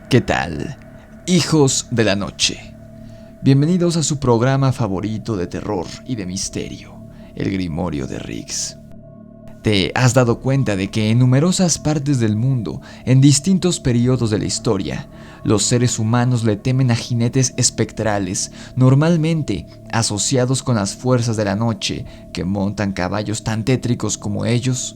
¿Qué tal, hijos de la noche? Bienvenidos a su programa favorito de terror y de misterio, El Grimorio de Riggs. ¿Te has dado cuenta de que en numerosas partes del mundo, en distintos periodos de la historia, los seres humanos le temen a jinetes espectrales, normalmente asociados con las fuerzas de la noche que montan caballos tan tétricos como ellos?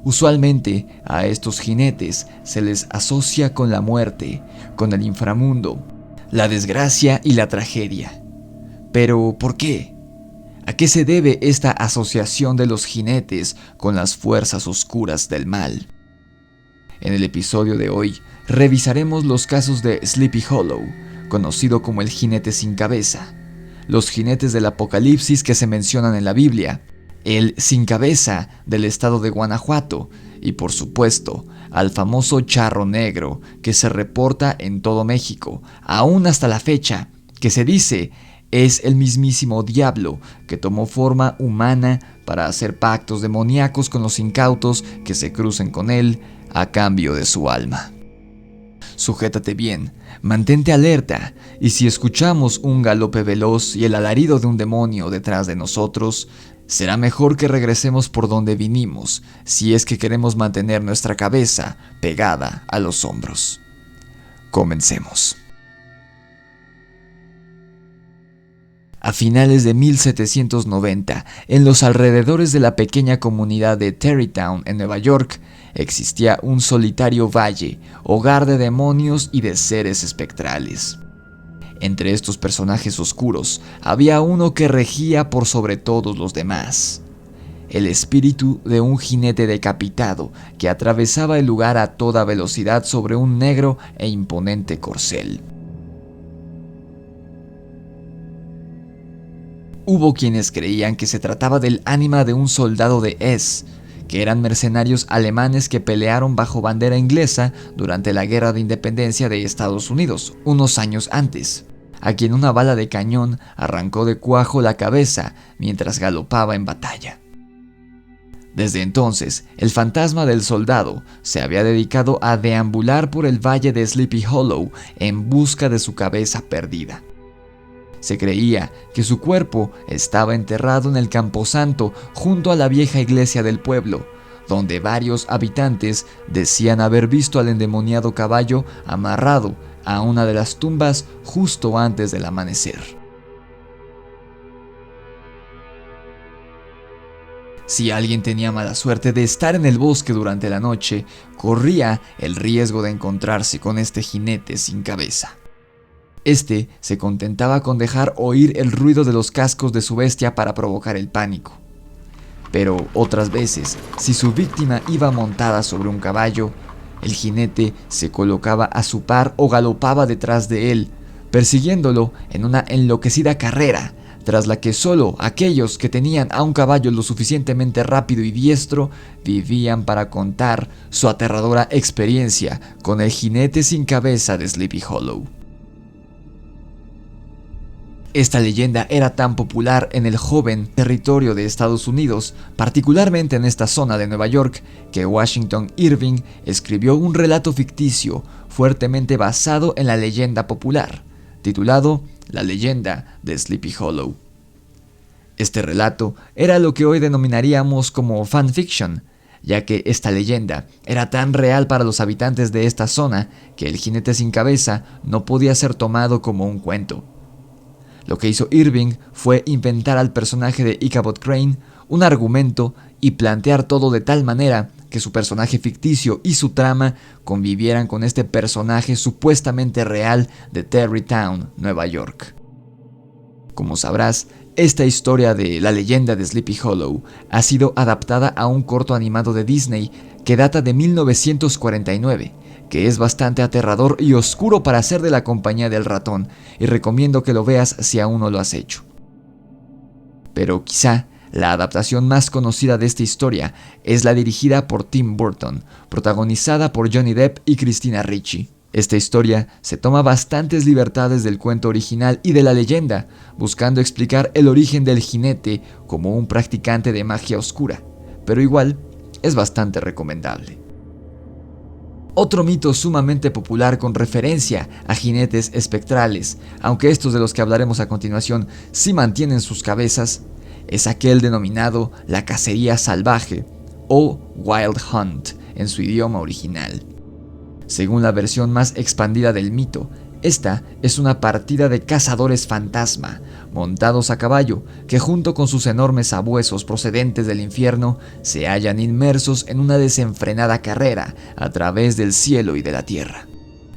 Usualmente a estos jinetes se les asocia con la muerte, con el inframundo, la desgracia y la tragedia. Pero, ¿por qué? ¿A qué se debe esta asociación de los jinetes con las fuerzas oscuras del mal? En el episodio de hoy revisaremos los casos de Sleepy Hollow, conocido como el jinete sin cabeza, los jinetes del apocalipsis que se mencionan en la Biblia, el sin cabeza del estado de Guanajuato y, por supuesto, al famoso charro negro que se reporta en todo México, aún hasta la fecha, que se dice es el mismísimo diablo que tomó forma humana para hacer pactos demoníacos con los incautos que se crucen con él a cambio de su alma. Sujétate bien, mantente alerta, y si escuchamos un galope veloz y el alarido de un demonio detrás de nosotros, será mejor que regresemos por donde vinimos, si es que queremos mantener nuestra cabeza pegada a los hombros. Comencemos. A finales de 1790, en los alrededores de la pequeña comunidad de Tarrytown, en Nueva York, existía un solitario valle, hogar de demonios y de seres espectrales. Entre estos personajes oscuros, había uno que regía por sobre todos los demás: el espíritu de un jinete decapitado que atravesaba el lugar a toda velocidad sobre un negro e imponente corcel. Hubo quienes creían que se trataba del ánima de un soldado de Hesse, que eran mercenarios alemanes que pelearon bajo bandera inglesa durante la Guerra de Independencia de Estados Unidos, unos años antes, a quien una bala de cañón arrancó de cuajo la cabeza mientras galopaba en batalla. Desde entonces, el fantasma del soldado se había dedicado a deambular por el valle de Sleepy Hollow en busca de su cabeza perdida. Se creía que su cuerpo estaba enterrado en el camposanto junto a la vieja iglesia del pueblo, donde varios habitantes decían haber visto al endemoniado caballo amarrado a una de las tumbas justo antes del amanecer. Si alguien tenía mala suerte de estar en el bosque durante la noche, corría el riesgo de encontrarse con este jinete sin cabeza. Este se contentaba con dejar oír el ruido de los cascos de su bestia para provocar el pánico. Pero otras veces, si su víctima iba montada sobre un caballo, el jinete se colocaba a su par o galopaba detrás de él, persiguiéndolo en una enloquecida carrera, tras la que solo aquellos que tenían a un caballo lo suficientemente rápido y diestro vivían para contar su aterradora experiencia con el jinete sin cabeza de Sleepy Hollow. Esta leyenda era tan popular en el joven territorio de Estados Unidos, particularmente en esta zona de Nueva York, que Washington Irving escribió un relato ficticio fuertemente basado en la leyenda popular, titulado La leyenda de Sleepy Hollow. Este relato era lo que hoy denominaríamos como fanfiction, ya que esta leyenda era tan real para los habitantes de esta zona que el jinete sin cabeza no podía ser tomado como un cuento. Lo que hizo Irving fue inventar al personaje de Ichabod Crane un argumento y plantear todo de tal manera que su personaje ficticio y su trama convivieran con este personaje supuestamente real de Tarrytown, Nueva York. Como sabrás, esta historia de la leyenda de Sleepy Hollow ha sido adaptada a un corto animado de Disney que data de 1949, que es bastante aterrador y oscuro para ser de la compañía del ratón, y recomiendo que lo veas si aún no lo has hecho. Pero quizá la adaptación más conocida de esta historia es la dirigida por Tim Burton, protagonizada por Johnny Depp y Christina Ricci. Esta historia se toma bastantes libertades del cuento original y de la leyenda, buscando explicar el origen del jinete como un practicante de magia oscura, pero igual es bastante recomendable. Otro mito sumamente popular con referencia a jinetes espectrales, aunque estos de los que hablaremos a continuación sí mantienen sus cabezas, es aquel denominado la cacería salvaje o Wild Hunt en su idioma original. Según la versión más expandida del mito, esta es una partida de cazadores fantasma, montados a caballo, que junto con sus enormes sabuesos procedentes del infierno, se hallan inmersos en una desenfrenada carrera a través del cielo y de la tierra.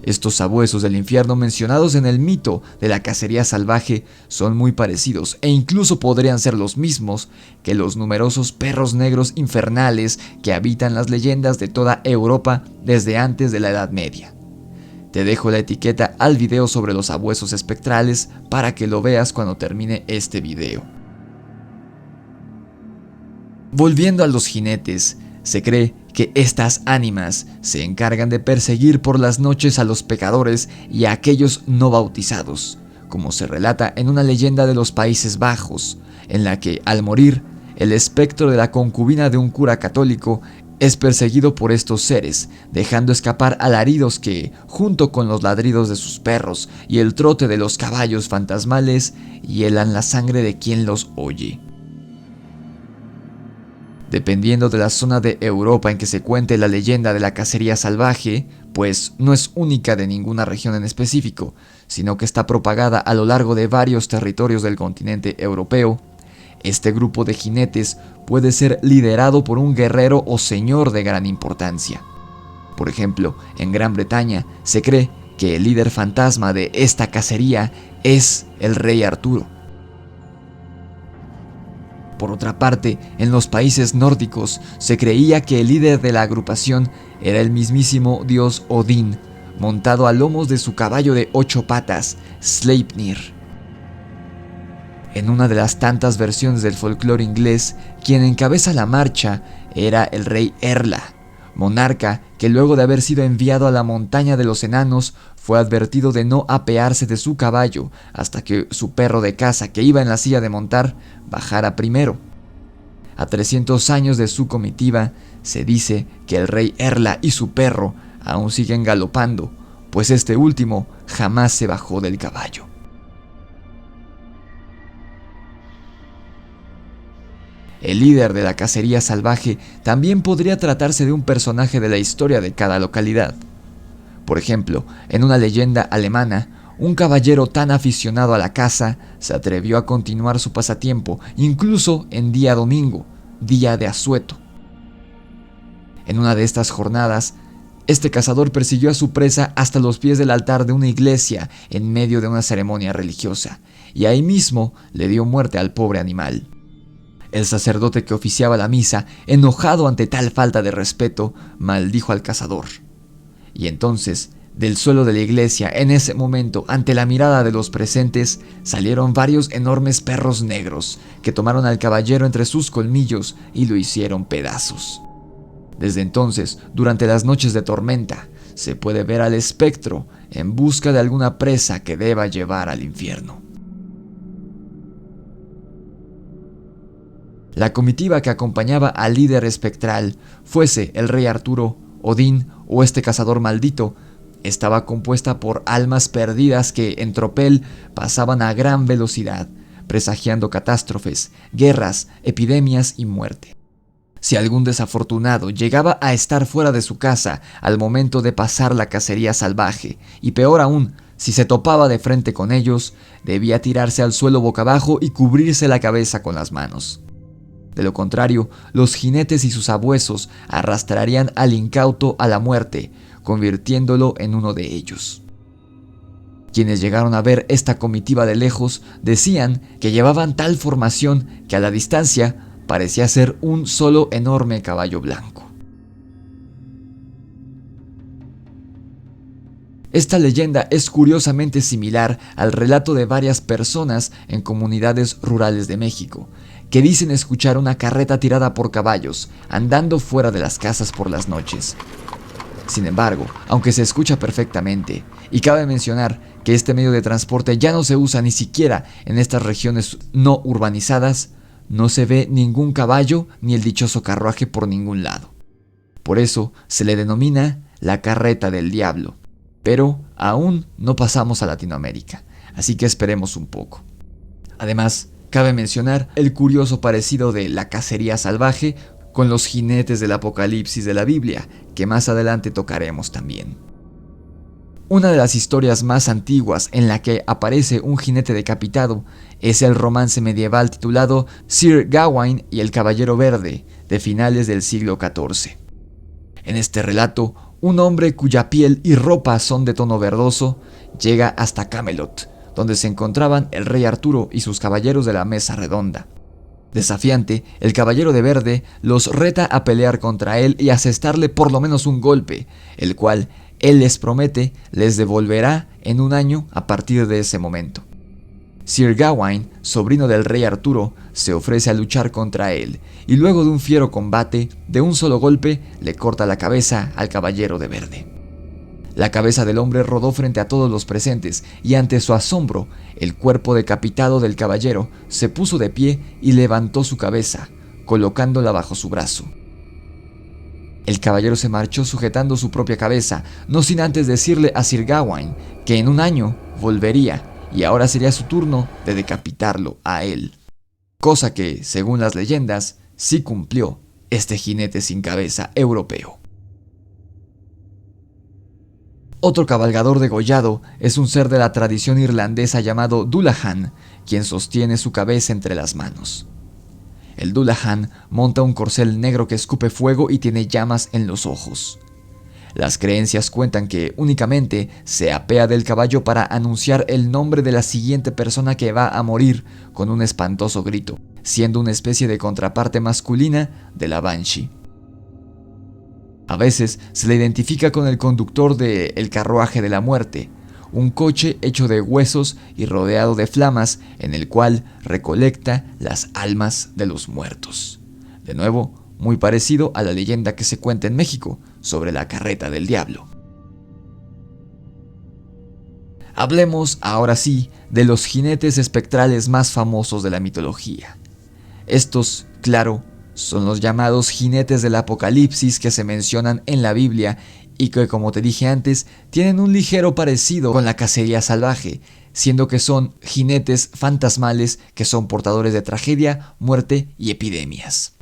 Estos sabuesos del infierno mencionados en el mito de la cacería salvaje son muy parecidos e incluso podrían ser los mismos que los numerosos perros negros infernales que habitan las leyendas de toda Europa desde antes de la Edad Media. Te dejo la etiqueta al video sobre los sabuesos espectrales para que lo veas cuando termine este video. Volviendo a los jinetes, se cree que estas ánimas se encargan de perseguir por las noches a los pecadores y a aquellos no bautizados, como se relata en una leyenda de los Países Bajos, en la que, al morir, el espectro de la concubina de un cura católico es perseguido por estos seres, dejando escapar alaridos que, junto con los ladridos de sus perros y el trote de los caballos fantasmales, hielan la sangre de quien los oye. Dependiendo de la zona de Europa en que se cuente la leyenda de la cacería salvaje, pues no es única de ninguna región en específico, sino que está propagada a lo largo de varios territorios del continente europeo, este grupo de jinetes puede ser liderado por un guerrero o señor de gran importancia. Por ejemplo, en Gran Bretaña se cree que el líder fantasma de esta cacería es el rey Arturo. Por otra parte, en los países nórdicos se creía que el líder de la agrupación era el mismísimo dios Odín, montado a lomos de su caballo de 8 patas, Sleipnir. En una de las tantas versiones del folclore inglés, quien encabeza la marcha era el rey Erla, monarca que luego de haber sido enviado a la montaña de los enanos fue advertido de no apearse de su caballo hasta que su perro de caza que iba en la silla de montar bajara primero. A 300 años de su comitiva, se dice que el rey Erla y su perro aún siguen galopando, pues este último jamás se bajó del caballo. El líder de la cacería salvaje también podría tratarse de un personaje de la historia de cada localidad. Por ejemplo, en una leyenda alemana, un caballero tan aficionado a la caza se atrevió a continuar su pasatiempo incluso en día domingo, día de asueto. En una de estas jornadas, este cazador persiguió a su presa hasta los pies del altar de una iglesia en medio de una ceremonia religiosa, y ahí mismo le dio muerte al pobre animal. El sacerdote que oficiaba la misa, enojado ante tal falta de respeto, maldijo al cazador. Y entonces, del suelo de la iglesia, en ese momento, ante la mirada de los presentes, salieron varios enormes perros negros, que tomaron al caballero entre sus colmillos y lo hicieron pedazos. Desde entonces, durante las noches de tormenta, se puede ver al espectro en busca de alguna presa que deba llevar al infierno. La comitiva que acompañaba al líder espectral, fuese el rey Arturo, Odín o este cazador maldito, estaba compuesta por almas perdidas que en tropel pasaban a gran velocidad, presagiando catástrofes, guerras, epidemias y muerte. Si algún desafortunado llegaba a estar fuera de su casa al momento de pasar la cacería salvaje, y peor aún, si se topaba de frente con ellos, debía tirarse al suelo boca abajo y cubrirse la cabeza con las manos. De lo contrario, los jinetes y sus sabuesos arrastrarían al incauto a la muerte, convirtiéndolo en uno de ellos. Quienes llegaron a ver esta comitiva de lejos decían que llevaban tal formación que a la distancia parecía ser un solo enorme caballo blanco. Esta leyenda es curiosamente similar al relato de varias personas en comunidades rurales de México, que dicen escuchar una carreta tirada por caballos, andando fuera de las casas por las noches. Sin embargo, aunque se escucha perfectamente, y cabe mencionar que este medio de transporte ya no se usa ni siquiera en estas regiones no urbanizadas, no se ve ningún caballo ni el dichoso carruaje por ningún lado. Por eso se le denomina La Carreta del Diablo, pero aún no pasamos a Latinoamérica, así que esperemos un poco. Además, cabe mencionar el curioso parecido de La Cacería Salvaje con los jinetes del Apocalipsis de la Biblia, que más adelante tocaremos también. Una de las historias más antiguas en la que aparece un jinete decapitado es el romance medieval titulado Sir Gawain y el Caballero Verde, de finales del siglo XIV. En este relato, un hombre cuya piel y ropa son de tono verdoso llega hasta Camelot, donde se encontraban el rey Arturo y sus caballeros de la mesa redonda. Desafiante, el Caballero de Verde los reta a pelear contra él y asestarle por lo menos un golpe, el cual él les promete les devolverá en un año a partir de ese momento. Sir Gawain, sobrino del rey Arturo, se ofrece a luchar contra él y luego de un fiero combate, de un solo golpe, le corta la cabeza al Caballero de Verde. La cabeza del hombre rodó frente a todos los presentes y ante su asombro, el cuerpo decapitado del caballero se puso de pie y levantó su cabeza, colocándola bajo su brazo. El caballero se marchó sujetando su propia cabeza, no sin antes decirle a Sir Gawain que en un año volvería y ahora sería su turno de decapitarlo a él. Cosa que, según las leyendas, sí cumplió este jinete sin cabeza europeo. Otro cabalgador degollado es un ser de la tradición irlandesa llamado Dullahan, quien sostiene su cabeza entre las manos. El Dullahan monta un corcel negro que escupe fuego y tiene llamas en los ojos. Las creencias cuentan que únicamente se apea del caballo para anunciar el nombre de la siguiente persona que va a morir con un espantoso grito, siendo una especie de contraparte masculina de la Banshee. A veces se le identifica con el conductor de El Carruaje de la Muerte, un coche hecho de huesos y rodeado de flamas en el cual recolecta las almas de los muertos. De nuevo, muy parecido a la leyenda que se cuenta en México sobre la Carreta del Diablo. Hablemos ahora sí de los jinetes espectrales más famosos de la mitología. Estos, claro, son los llamados jinetes del Apocalipsis que se mencionan en la Biblia y que, como te dije antes, tienen un ligero parecido con la cacería salvaje, siendo que son jinetes fantasmales que son portadores de tragedia, muerte y epidemias.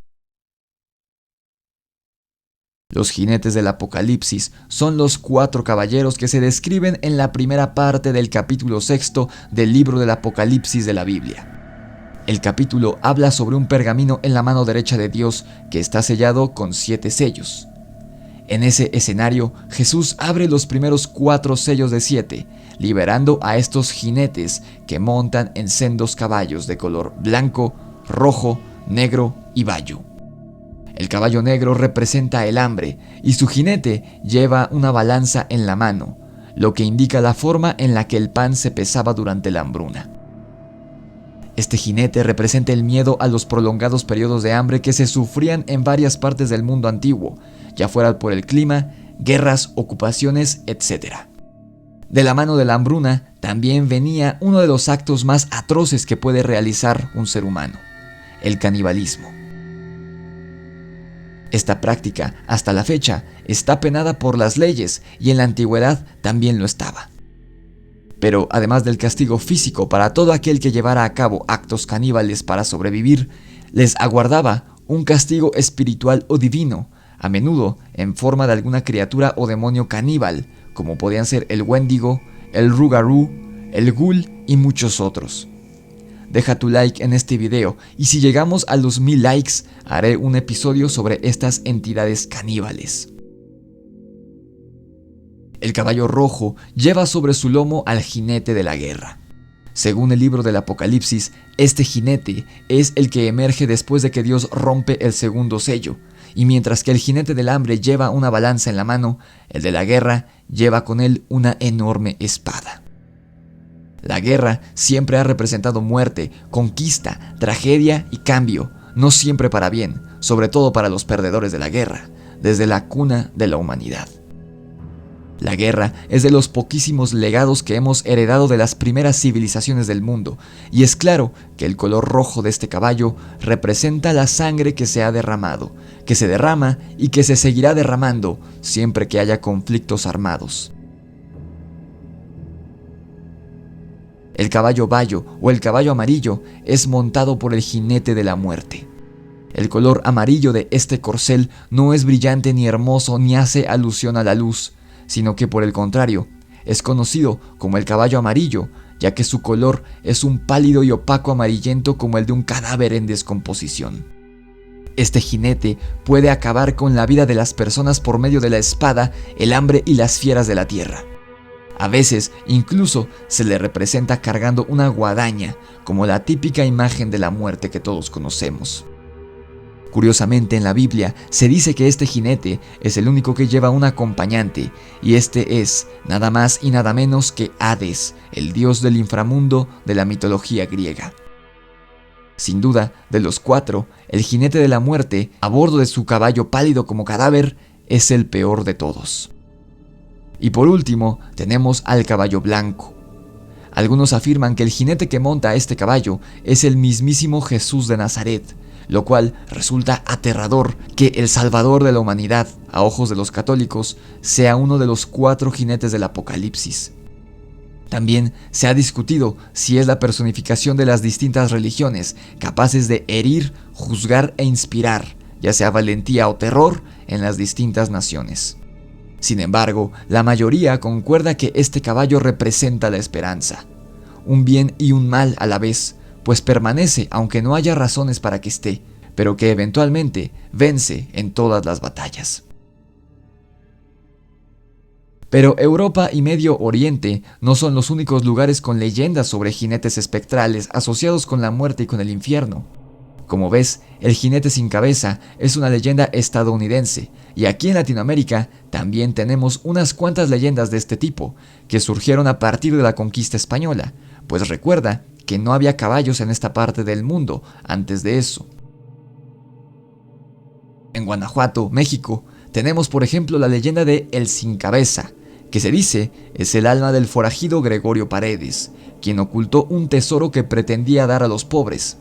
Los jinetes del Apocalipsis son los 4 caballeros que se describen en la primera parte del capítulo 6 del libro del Apocalipsis de la Biblia. El capítulo habla sobre un pergamino en la mano derecha de Dios que está sellado con 7 sellos. En ese escenario, Jesús abre los primeros 4 sellos de 7, liberando a estos jinetes que montan en sendos caballos de color blanco, rojo, negro y bayo. El caballo negro representa el hambre y su jinete lleva una balanza en la mano, lo que indica la forma en la que el pan se pesaba durante la hambruna. Este jinete representa el miedo a los prolongados periodos de hambre que se sufrían en varias partes del mundo antiguo, ya fuera por el clima, guerras, ocupaciones, etc. De la mano de la hambruna también venía uno de los actos más atroces que puede realizar un ser humano: el canibalismo. Esta práctica, hasta la fecha, está penada por las leyes y en la antigüedad también lo estaba. Pero además del castigo físico para todo aquel que llevara a cabo actos caníbales para sobrevivir, les aguardaba un castigo espiritual o divino, a menudo en forma de alguna criatura o demonio caníbal, como podían ser el Wendigo, el Rougarou, el Ghoul y muchos otros. Deja tu like en este video y si llegamos a los 1000 likes, haré un episodio sobre estas entidades caníbales. El caballo rojo lleva sobre su lomo al jinete de la guerra. Según el libro del Apocalipsis, este jinete es el que emerge después de que Dios rompe el segundo sello, y mientras que el jinete del hambre lleva una balanza en la mano, el de la guerra lleva con él una enorme espada. La guerra siempre ha representado muerte, conquista, tragedia y cambio, no siempre para bien, sobre todo para los perdedores de la guerra, desde la cuna de la humanidad. La guerra es de los poquísimos legados que hemos heredado de las primeras civilizaciones del mundo, y es claro que el color rojo de este caballo representa la sangre que se ha derramado, que se derrama y que se seguirá derramando siempre que haya conflictos armados. El caballo bayo o el caballo amarillo es montado por el jinete de la muerte. El color amarillo de este corcel no es brillante ni hermoso ni hace alusión a la luz, sino que por el contrario, es conocido como el caballo amarillo, ya que su color es un pálido y opaco amarillento como el de un cadáver en descomposición. Este jinete puede acabar con la vida de las personas por medio de la espada, el hambre y las fieras de la tierra. A veces incluso se le representa cargando una guadaña, como la típica imagen de la muerte que todos conocemos. Curiosamente, en la Biblia se dice que este jinete es el único que lleva un acompañante, y este es nada más y nada menos que Hades, el dios del inframundo de la mitología griega. Sin duda, de los cuatro, el jinete de la muerte, a bordo de su caballo pálido como cadáver, es el peor de todos. Y por último, tenemos al caballo blanco. Algunos afirman que el jinete que monta este caballo es el mismísimo Jesús de Nazaret, lo cual resulta aterrador que el Salvador de la humanidad, a ojos de los católicos, sea uno de los 4 jinetes del Apocalipsis. También se ha discutido si es la personificación de las distintas religiones, capaces de herir, juzgar e inspirar, ya sea valentía o terror, en las distintas naciones. Sin embargo, la mayoría concuerda que este caballo representa la esperanza, un bien y un mal a la vez, pues permanece aunque no haya razones para que esté, pero que eventualmente vence en todas las batallas. Pero Europa y Medio Oriente no son los únicos lugares con leyendas sobre jinetes espectrales asociados con la muerte y con el infierno. Como ves, el jinete sin cabeza es una leyenda estadounidense, y aquí en Latinoamérica también tenemos unas cuantas leyendas de este tipo, que surgieron a partir de la conquista española, pues recuerda que no había caballos en esta parte del mundo antes de eso. En Guanajuato, México, tenemos por ejemplo la leyenda de El Sin Cabeza, que se dice es el alma del forajido Gregorio Paredes, quien ocultó un tesoro que pretendía dar a los pobres.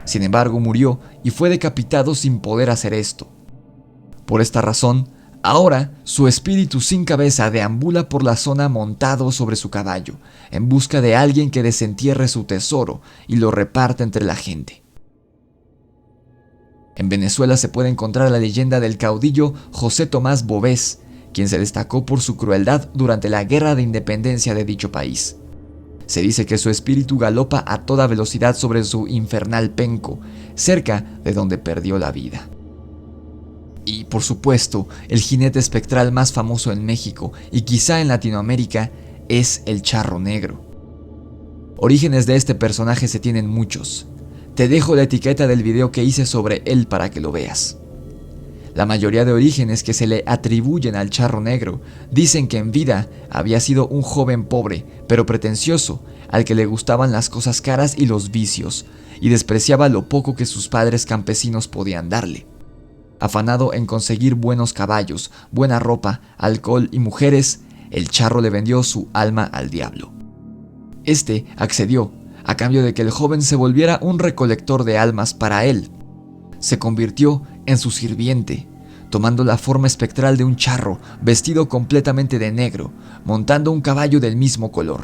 Sin embargo, murió y fue decapitado sin poder hacer esto. Por esta razón, ahora su espíritu sin cabeza deambula por la zona montado sobre su caballo, en busca de alguien que desentierre su tesoro y lo reparte entre la gente. En Venezuela se puede encontrar la leyenda del caudillo José Tomás Bovés, quien se destacó por su crueldad durante la guerra de independencia de dicho país. Se dice que su espíritu galopa a toda velocidad sobre su infernal penco, cerca de donde perdió la vida. Y por supuesto, el jinete espectral más famoso en México y quizá en Latinoamérica es el Charro Negro. Orígenes de este personaje se tienen muchos. Te dejo la etiqueta del video que hice sobre él para que lo veas. La mayoría de orígenes que se le atribuyen al Charro Negro dicen que en vida había sido un joven pobre, pero pretencioso, al que le gustaban las cosas caras y los vicios, y despreciaba lo poco que sus padres campesinos podían darle. Afanado en conseguir buenos caballos, buena ropa, alcohol y mujeres, el charro le vendió su alma al diablo. Este accedió, a cambio de que el joven se volviera un recolector de almas para él. Se convirtió en su sirviente, tomando la forma espectral de un charro, vestido completamente de negro, montando un caballo del mismo color.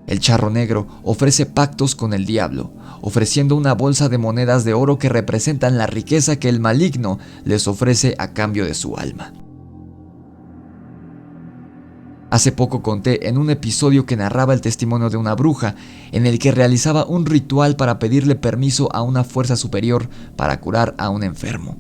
El Charro Negro ofrece pactos con el diablo, ofreciendo una bolsa de monedas de oro que representan la riqueza que el maligno les ofrece a cambio de su alma. Hace poco conté en un episodio que narraba el testimonio de una bruja, en el que realizaba un ritual para pedirle permiso a una fuerza superior para curar a un enfermo.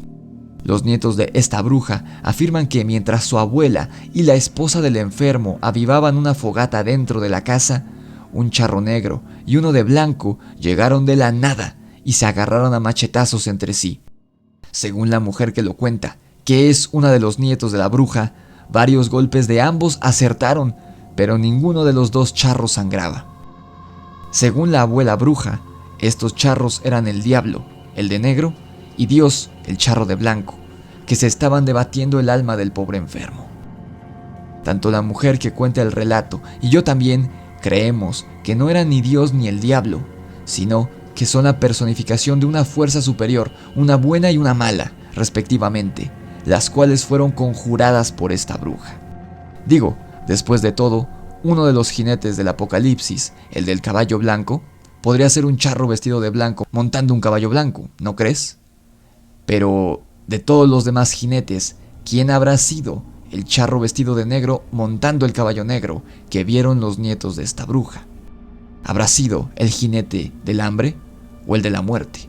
Los nietos de esta bruja afirman que mientras su abuela y la esposa del enfermo avivaban una fogata dentro de la casa, un charro negro y uno de blanco llegaron de la nada y se agarraron a machetazos entre sí. Según la mujer que lo cuenta, que es una de los nietos de la bruja, varios golpes de ambos acertaron, pero ninguno de los dos charros sangraba. Según la abuela bruja, estos charros eran el diablo, el de negro, y Dios, el charro de blanco, que se estaban debatiendo el alma del pobre enfermo. Tanto la mujer que cuenta el relato y yo también creemos que no eran ni Dios ni el diablo, sino que son la personificación de una fuerza superior, una buena y una mala, respectivamente, las cuales fueron conjuradas por esta bruja. Digo, después de todo, uno de los jinetes del Apocalipsis, el del caballo blanco, podría ser un charro vestido de blanco montando un caballo blanco, ¿no crees? Pero de todos los demás jinetes, ¿quién habrá sido el charro vestido de negro montando el caballo negro que vieron los nietos de esta bruja? ¿Habrá sido el jinete del hambre o el de la muerte?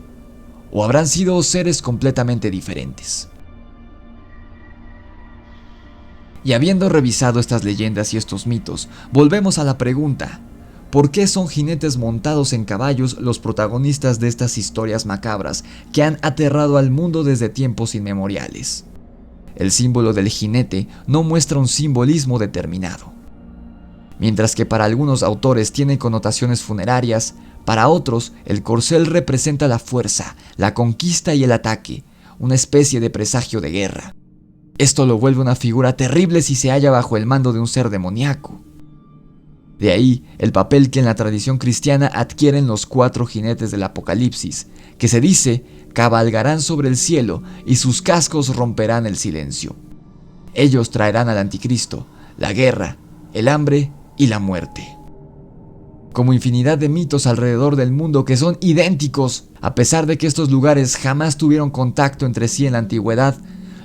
¿O habrán sido seres completamente diferentes? Y habiendo revisado estas leyendas y estos mitos, volvemos a la pregunta: ¿por qué son jinetes montados en caballos los protagonistas de estas historias macabras que han aterrado al mundo desde tiempos inmemoriales? El símbolo del jinete no muestra un simbolismo determinado. Mientras que para algunos autores tiene connotaciones funerarias, para otros el corcel representa la fuerza, la conquista y el ataque, una especie de presagio de guerra. Esto lo vuelve una figura terrible si se halla bajo el mando de un ser demoníaco. De ahí el papel que en la tradición cristiana adquieren los 4 jinetes del Apocalipsis, que se dice cabalgarán sobre el cielo y sus cascos romperán el silencio. Ellos traerán al anticristo, la guerra, el hambre y la muerte. Como infinidad de mitos alrededor del mundo que son idénticos, a pesar de que estos lugares jamás tuvieron contacto entre sí en la antigüedad,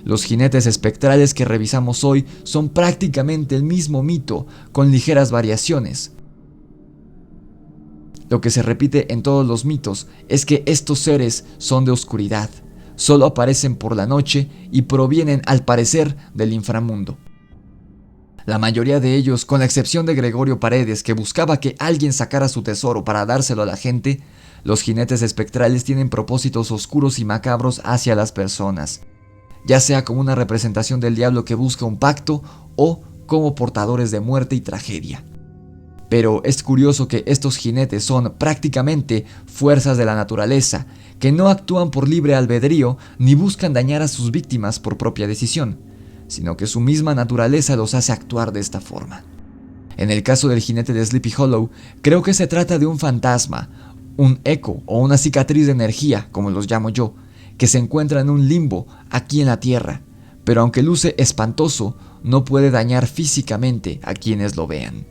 los jinetes espectrales que revisamos hoy son prácticamente el mismo mito, con ligeras variaciones. Lo que se repite en todos los mitos es que estos seres son de oscuridad, solo aparecen por la noche y provienen, al parecer, del inframundo. La mayoría de ellos, con la excepción de Gregorio Paredes, que buscaba que alguien sacara su tesoro para dárselo a la gente, los jinetes espectrales tienen propósitos oscuros y macabros hacia las personas, ya sea como una representación del diablo que busca un pacto o como portadores de muerte y tragedia. Pero es curioso que estos jinetes son prácticamente fuerzas de la naturaleza, que no actúan por libre albedrío ni buscan dañar a sus víctimas por propia decisión, sino que su misma naturaleza los hace actuar de esta forma. En el caso del jinete de Sleepy Hollow, creo que se trata de un fantasma, un eco o una cicatriz de energía, como los llamo yo, que se encuentra en un limbo aquí en la tierra, pero aunque luce espantoso, no puede dañar físicamente a quienes lo vean.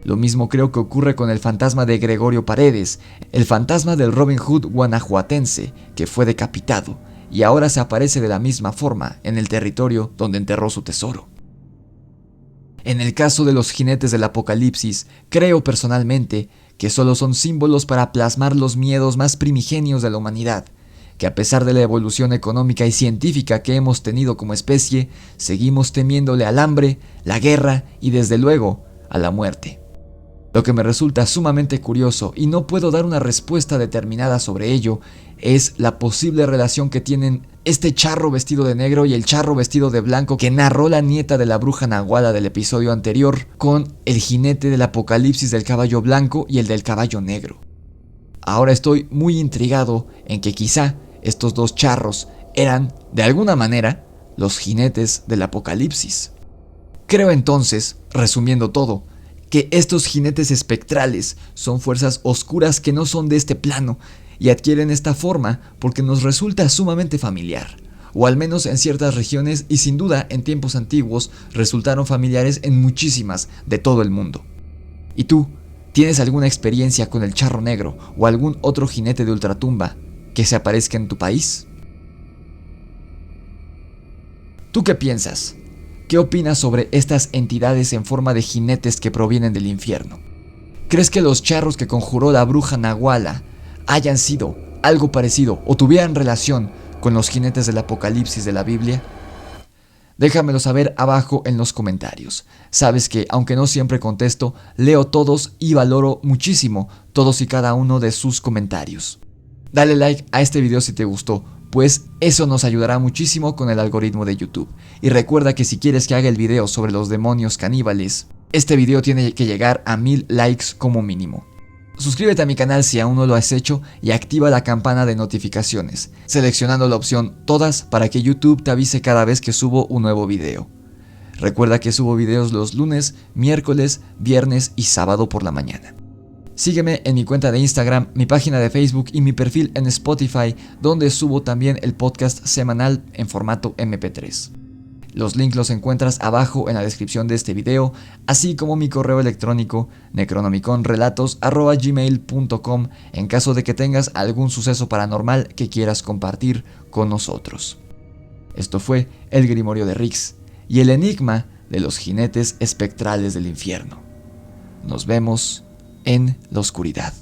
Lo mismo creo que ocurre con el fantasma de Gregorio Paredes, el fantasma del Robin Hood guanajuatense, que fue decapitado y ahora se aparece de la misma forma en el territorio donde enterró su tesoro. En el caso de los jinetes del Apocalipsis, creo personalmente que solo son símbolos para plasmar los miedos más primigenios de la humanidad, que a pesar de la evolución económica y científica que hemos tenido como especie, seguimos temiéndole al hambre, la guerra y desde luego a la muerte. Lo que me resulta sumamente curioso y no puedo dar una respuesta determinada sobre ello es la posible relación que tienen este charro vestido de negro y el charro vestido de blanco que narró la nieta de la bruja nahuala del episodio anterior con el jinete del Apocalipsis del caballo blanco y el del caballo negro. Ahora estoy muy intrigado en que quizá estos 2 charros eran, de alguna manera, los jinetes del Apocalipsis. Creo entonces, resumiendo todo, que estos jinetes espectrales son fuerzas oscuras que no son de este plano y adquieren esta forma porque nos resulta sumamente familiar, o al menos en ciertas regiones y sin duda en tiempos antiguos resultaron familiares en muchísimas de todo el mundo. ¿Y tú? ¿Tienes alguna experiencia con el charro negro o algún otro jinete de ultratumba que se aparezca en tu país? ¿Tú qué piensas? ¿Qué opinas sobre estas entidades en forma de jinetes que provienen del infierno? ¿Crees que los charros que conjuró la bruja nahuala hayan sido algo parecido o tuvieran relación con los jinetes del Apocalipsis de la Biblia? Déjamelo saber abajo en los comentarios. Sabes que, aunque no siempre contesto, leo todos y valoro muchísimo todos y cada uno de sus comentarios. Dale like a este video si te gustó, pues eso nos ayudará muchísimo con el algoritmo de YouTube. Y recuerda que si quieres que haga el video sobre los demonios caníbales, este video tiene que llegar a 1000 likes como mínimo. Suscríbete a mi canal si aún no lo has hecho y activa la campana de notificaciones, seleccionando la opción Todas para que YouTube te avise cada vez que subo un nuevo video. Recuerda que subo videos los lunes, miércoles, viernes y sábado por la mañana. Sígueme en mi cuenta de Instagram, mi página de Facebook y mi perfil en Spotify, donde subo también el podcast semanal en formato MP3. Los links los encuentras abajo en la descripción de este video, así como mi correo electrónico necronomiconrelatos@gmail.com en caso de que tengas algún suceso paranormal que quieras compartir con nosotros. Esto fue El Grimorio de Rix y el enigma de los jinetes espectrales del infierno. Nos vemos en la oscuridad.